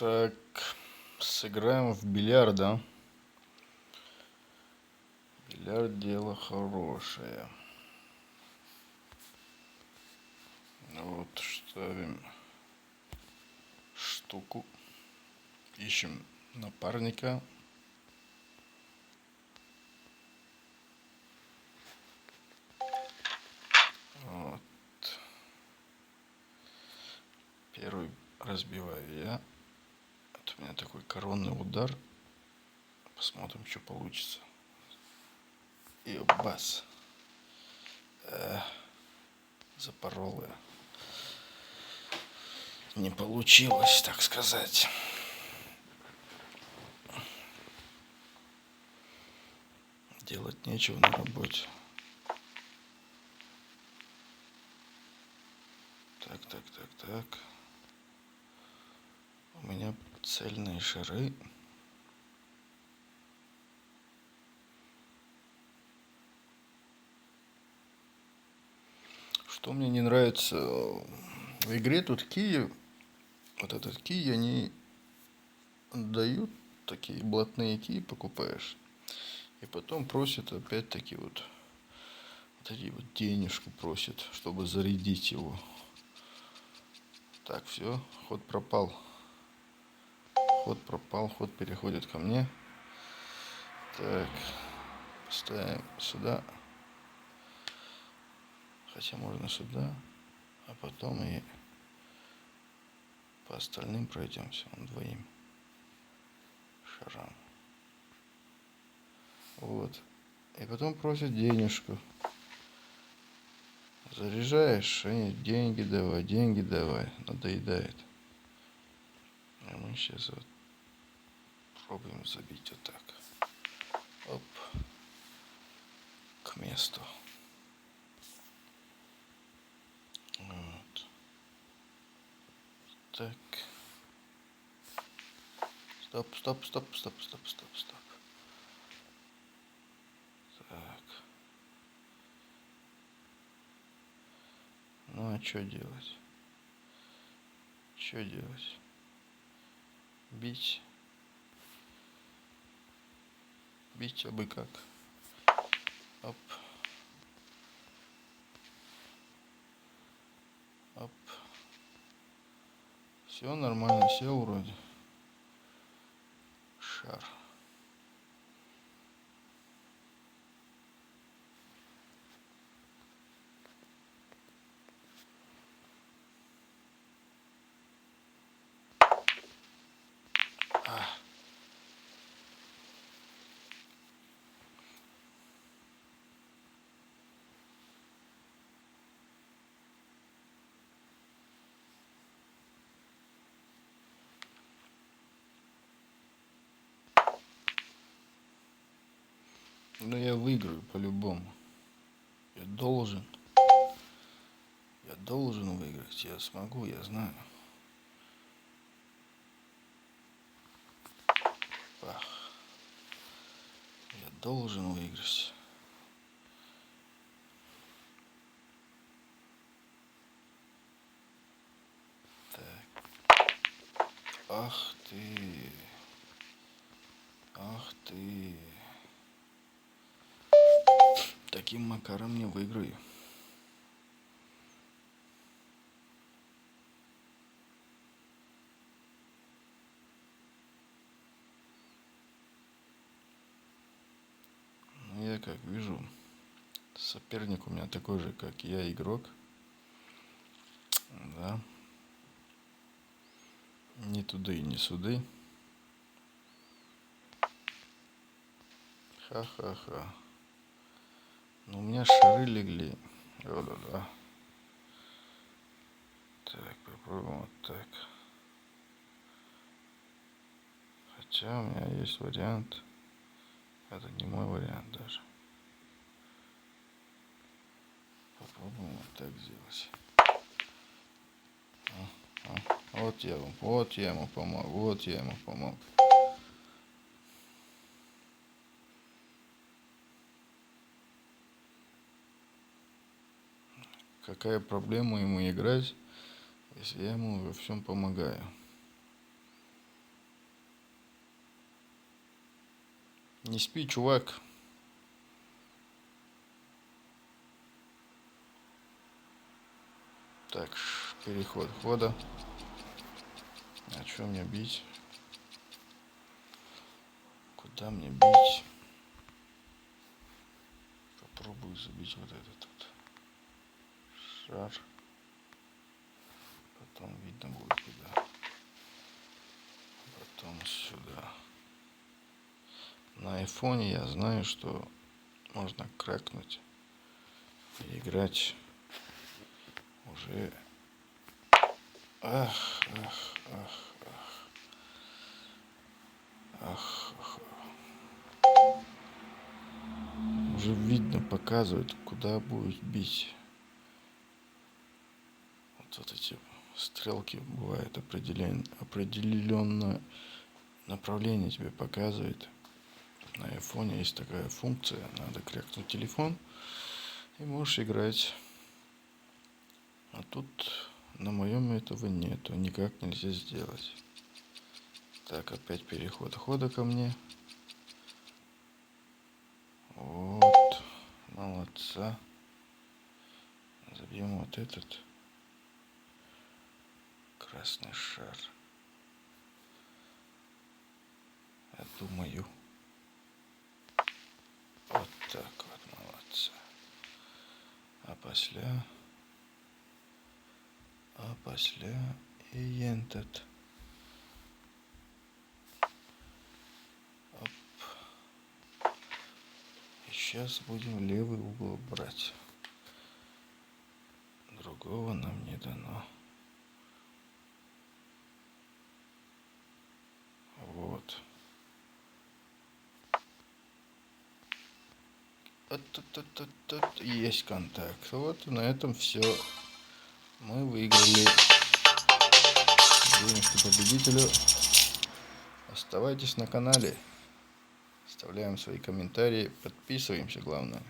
Так, сыграем в бильярд, да? Бильярд дело хорошее. Вот ставим штуку. Ищем напарника. Вот. Первый разбиваю я. Это у меня такой коронный удар. Посмотрим, что получится. И бас. Запорол я. Не получилось, так сказать. Делать нечего на работе. Так. У меня цельные шары. Что мне не нравится в игре, тут кии, вот этот кий, они дают такие блатные кии, покупаешь, и потом просят опять-таки вот эти вот денежку просят, чтобы зарядить его. Так, все, ход пропал. Ход переходит ко мне. Так, ставим сюда. Хотя можно сюда, а потом и по остальным пройдемся, двоим шарам. Вот. И потом просят денежку. Заряжаешь, они деньги давай, надоедает. А мы сейчас вот пробуем забить вот так. Оп. К месту. Вот. Так. Стоп. Так. Ну а что делать? Бить. Бить абы как. Оп. Все нормально, сел вроде. Шар. Ну я выиграю по-любому. Я должен выиграть. Я смогу, я знаю. Пах. Я должен выиграть. Так. Ах ты. Таким макаром не выиграю. Я как вижу, соперник у меня такой же, как я, игрок. Да. Ни туды, ни суды. Ха-ха-ха. Но у меня шары легли. О-да-да. Так, попробуем вот так. Хотя у меня есть вариант. Это не мой вариант даже. Попробуем вот так сделать. Вот я ему помог. Какая проблема ему играть, если я ему во всем помогаю? Не спи, чувак. Так, переход хода. А что мне бить? Куда мне бить? Попробую забить вот этот вот шар. Потом видно будет куда. Потом сюда. На айфоне я знаю, что можно кракнуть и играть уже. Ах, ах, ах, ах, ах. Уже видно, показывает, куда будет бить. Вот эти стрелки бывают определенное направление тебе показывает. На айфоне есть такая функция, надо крякнуть телефон и можешь играть. А тут на моем этого нету, никак нельзя сделать. Так, опять переход хода ко мне. Вот, молодца. Забьем вот этот красный шар. Я думаю, вот так вот, молодца. А после и этот. Оп. И сейчас будем левый угол брать. Другого нам не дано. Вот. Есть контакт. Вот на этом все. Мы выиграли. Денежку победителю. Оставайтесь на канале. Оставляем свои комментарии. Подписываемся, главное.